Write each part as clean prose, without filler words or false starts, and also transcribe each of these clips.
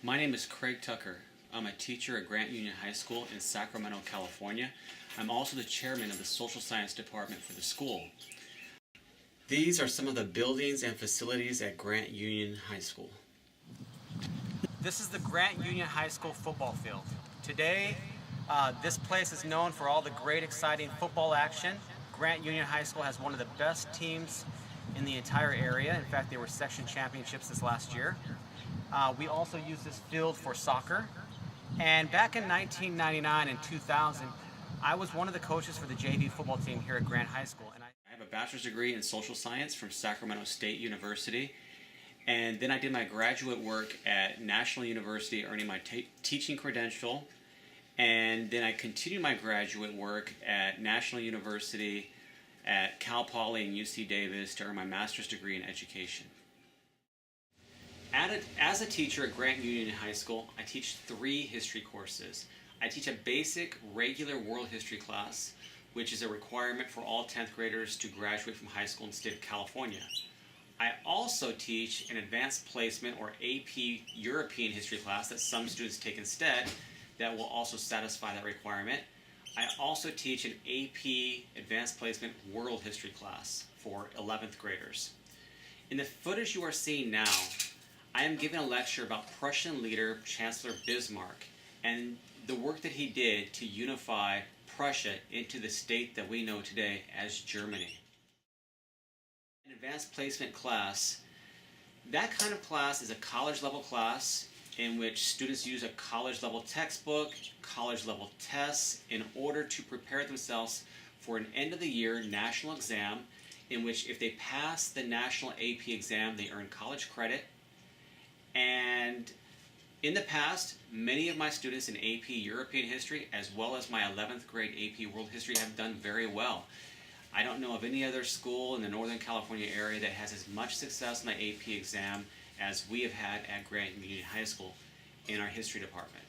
My name is Craig Tucker. I'm a teacher at Grant Union High School in Sacramento, California. I'm also the chairman of the social science department for the school. These are some of the buildings and facilities at Grant Union High School. This is the Grant Union High School football field. Today, this place is known for all the great, exciting football action. Grant Union High School has one of the best teams in the entire area. In fact, they were section championships this last year. We also use this field for soccer. And back in 1999 and 2000, I was one of the coaches for the JV football team here at Grant High School. And I have a bachelor's degree in social science from Sacramento State University. And then I did my graduate work at National University, earning my teaching credential. And then I continued my graduate work at National University, at Cal Poly and UC Davis to earn my master's degree in education. As a teacher at Grant Union High School, I teach 3 history courses. I teach a basic regular world history class, which is a requirement for all 10th graders to graduate from high school in the state of California. I also teach an advanced placement or AP European history class that some students take instead that will also satisfy that requirement. I also teach an AP advanced placement world history class for 11th graders. In the footage you are seeing now, I am giving a lecture about Prussian leader Chancellor Bismarck and the work that he did to unify Prussia into the state that we know today as Germany. An advanced placement class, that kind of class is a college level class in which students use a college level textbook, college level tests in order to prepare themselves for an end of the year national exam in which if they pass the national AP exam they earn college credit. And in the past, many of my students in AP European History, as well as my 11th grade AP World History, have done very well. I don't know of any other school in the Northern California area that has as much success in the AP exam as we have had at Grant Union High School in our history department.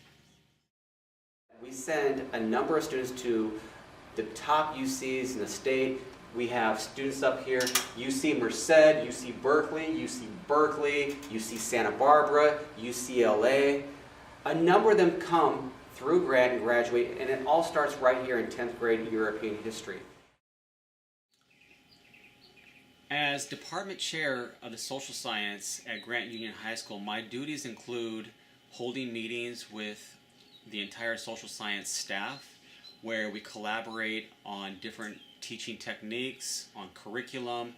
We send a number of students to the top UCs in the state. We have students up here, UC Merced, UC Berkeley, UC Santa Barbara, UCLA. A number of them come through Grant and graduate, and it all starts right here in 10th grade European history. As department chair of the social science at Grant Union High School, my duties include holding meetings with the entire social science staff where we collaborate on different teaching techniques, on curriculum.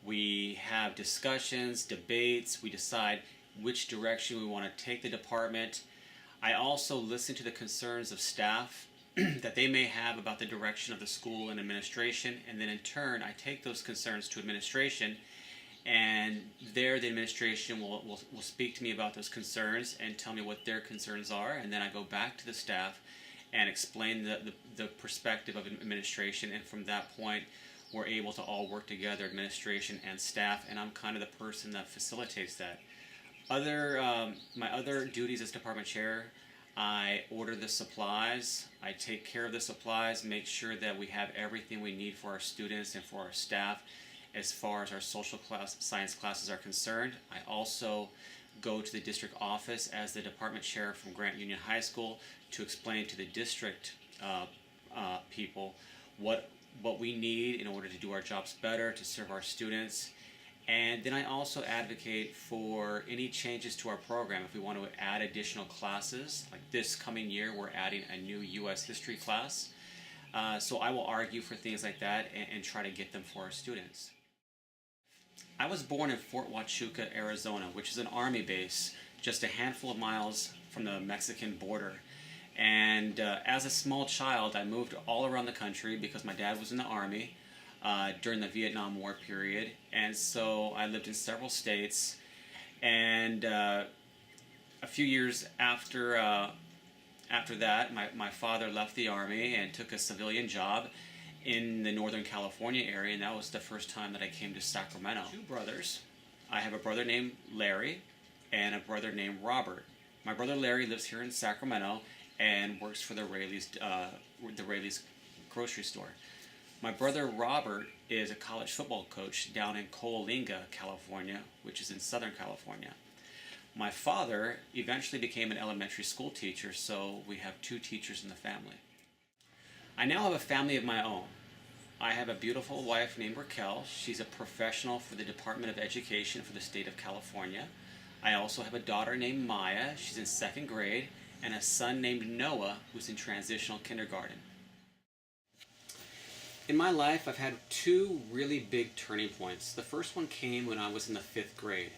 We have discussions, debates, we decide which direction we want to take the department. I also listen to the concerns of staff that they may have about the direction of the school and administration, and then in turn I take those concerns to administration, and there the administration will speak to me about those concerns and tell me what their concerns are, and then I go back to the staff and explain the perspective of administration, and from that point we're able to all work together, administration and staff, and I'm kind of the person that facilitates that. My other duties as department chair, I order the supplies, I take care of the supplies, make sure that we have everything we need for our students and for our staff as far as our social science classes are concerned. I also go to the district office as the department chair from Grant Union High School to explain to the district people what we need in order to do our jobs better, to serve our students. And then I also advocate for any changes to our program. If we want to add additional classes, like this coming year we're adding a new U.S. history class. So I will argue for things like that and try to get them for our students. I was born in Fort Huachuca, Arizona, which is an Army base just a handful of miles from the Mexican border. And as a small child, I moved all around the country because my dad was in the Army during the Vietnam War period. And so I lived in several states. And a few years after that, my father left the Army and took a civilian job in the Northern California area, and that was the first time that I came to Sacramento. 2 brothers. I have a brother named Larry and a brother named Robert. My brother Larry lives here in Sacramento and works for the Raley's grocery store. My brother Robert is a college football coach down in Coalinga, California, which is in Southern California. My father eventually became an elementary school teacher, so we have two teachers in the family. I now have a family of my own. I have a beautiful wife named Raquel. She's a professional for the Department of Education for the state of California. I also have a daughter named Maya. She's in 2nd grade, and a son named Noah, who's in transitional kindergarten. In my life, I've had two really big turning points. The first one came when I was in the 5th grade.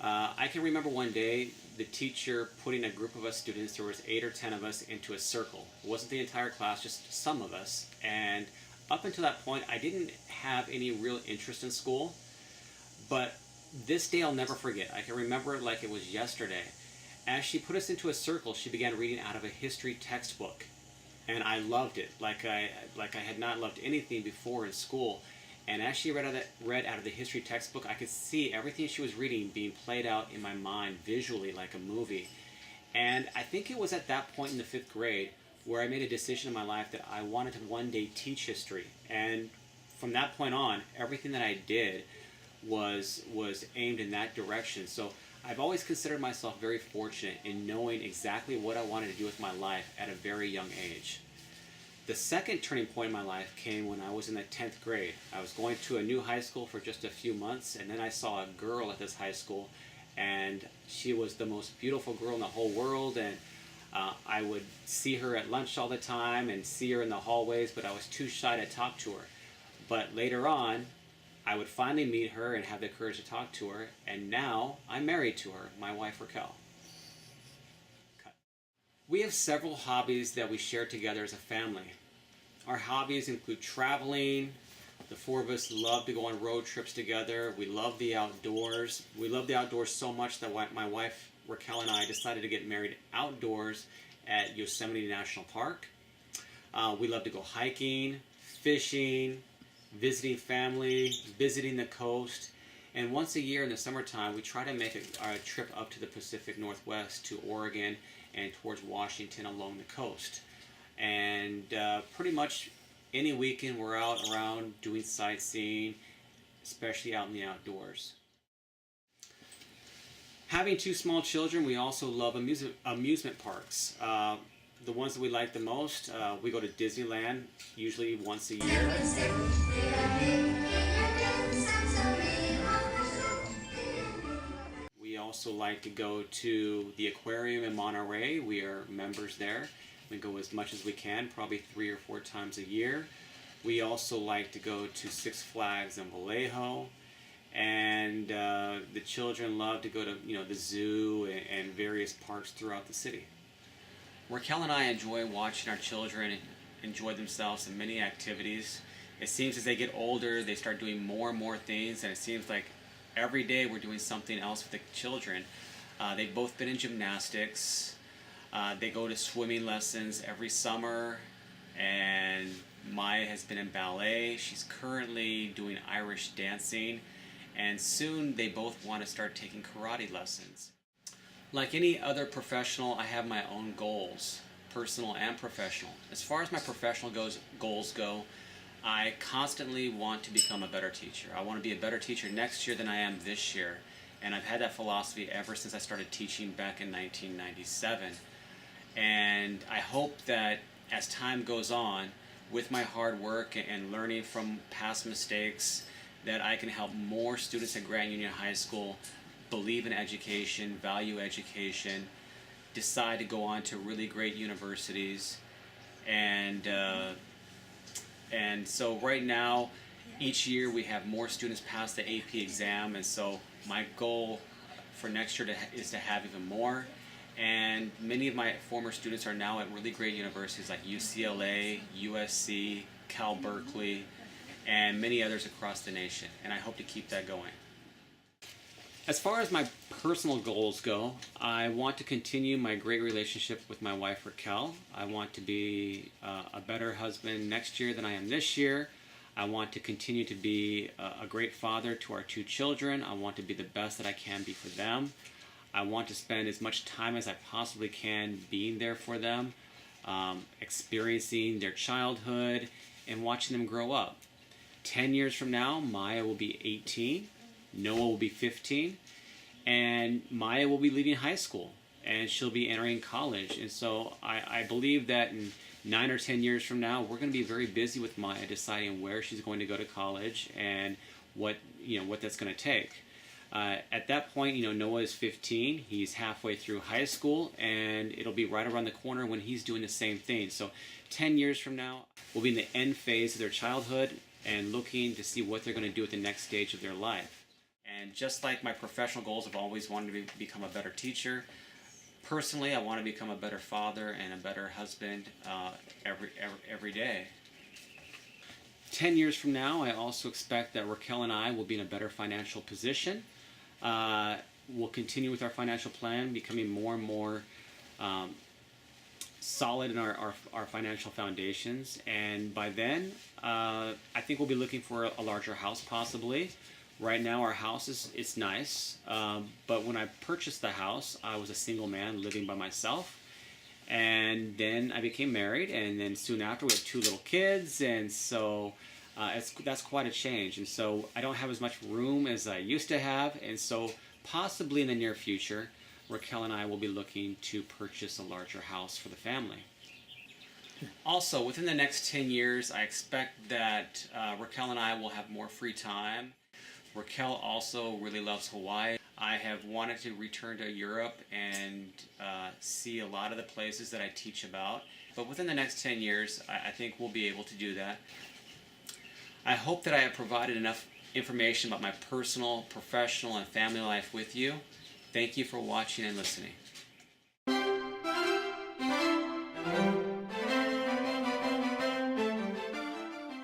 I can remember one day the teacher putting a group of us students, there was 8 or 10 of us, into a circle. It wasn't the entire class, just some of us. And up until that point, I didn't have any real interest in school. But this day I'll never forget. I can remember it like it was yesterday. As she put us into a circle, she began reading out of a history textbook. And I loved it, like I had not loved anything before in school. And as she read out of the history textbook, I could see everything she was reading being played out in my mind visually like a movie. And I think it was at that point in the 5th grade where I made a decision in my life that I wanted to one day teach history. And from that point on, everything that I did was aimed in that direction. So I've always considered myself very fortunate in knowing exactly what I wanted to do with my life at a very young age. The second turning point in my life came when I was in the 10th grade. I was going to a new high school for just a few months, and then I saw a girl at this high school, and she was the most beautiful girl in the whole world, and I would see her at lunch all the time and see her in the hallways, but I was too shy to talk to her. But later on, I would finally meet her and have the courage to talk to her, and now I'm married to her, my wife Raquel. We have several hobbies that we share together as a family. Our hobbies include traveling. The four of us love to go on road trips together. We love the outdoors. We love the outdoors so much that my wife Raquel and I decided to get married outdoors at Yosemite National Park. We love to go hiking, fishing, visiting family, visiting the coast. And once a year in the summertime, we try to make a trip up to the Pacific Northwest to Oregon and towards Washington along the coast. And pretty much any weekend we're out around doing sightseeing, especially out in the outdoors. Having two small children, we also love amusement parks. The ones that we like the most, we go to Disneyland usually once a year. We also like to go to the aquarium in Monterey. We are members there. We go as much as we can, probably 3 or 4 times a year. We also like to go to Six Flags in Vallejo. And the children love to go to the zoo and various parks throughout the city. Raquel and I enjoy watching our children enjoy themselves in many activities. It seems as they get older, they start doing more and more things, and it seems like every day we're doing something else with the children. They've both been in gymnastics. They go to swimming lessons every summer, and Maya has been in ballet. She's currently doing Irish dancing, and soon they both want to start taking karate lessons. Like any other professional, I have my own goals, personal and professional. As far as my professional goals go, I constantly want to become a better teacher. I want to be a better teacher next year than I am this year. And I've had that philosophy ever since I started teaching back in 1997. And I hope that as time goes on, with my hard work and learning from past mistakes, that I can help more students at Grant Union High School believe in education, value education, decide to go on to really great universities. And so right now, each year we have more students pass the AP exam, and so my goal for next year is to have even more. And many of my former students are now at really great universities like UCLA, USC, Cal Berkeley, and many others across the nation, and I hope to keep that going. As far as my personal goals go, I want to continue my great relationship with my wife Raquel. I want to be a better husband next year than I am this year. I want to continue to be a great father to our 2 children. I want to be the best that I can be for them. I want to spend as much time as I possibly can being there for them, experiencing their childhood and watching them grow up. 10 years from now, Maya will be 18, Noah will be 15, and Maya will be leaving high school, and she'll be entering college. And so I believe that in 9 or 10 years from now, we're going to be very busy with Maya deciding where she's going to go to college and what that's going to take. At that point, Noah is 15. He's halfway through high school, and it'll be right around the corner when he's doing the same thing. So 10 years from now, we'll be in the end phase of their childhood and looking to see what they're going to do at the next stage of their life. And just like my professional goals, I've always wanted to become a better teacher. Personally, I want to become a better father and a better husband every day. 10 years from now, I also expect that Raquel and I will be in a better financial position. We'll continue with our financial plan, becoming more and more solid in our financial foundations. And by then, I think we'll be looking for a larger house possibly. Right now our house it's nice, but when I purchased the house, I was a single man living by myself. And then I became married, and then soon after we had 2 little kids, and so that's quite a change. And so I don't have as much room as I used to have, and so possibly in the near future, Raquel and I will be looking to purchase a larger house for the family. Also, within the next 10 years, I expect that Raquel and I will have more free time. Raquel also really loves Hawaii. I have wanted to return to Europe and see a lot of the places that I teach about. But within the next 10 years, I think we'll be able to do that. I hope that I have provided enough information about my personal, professional, and family life with you. Thank you for watching and listening.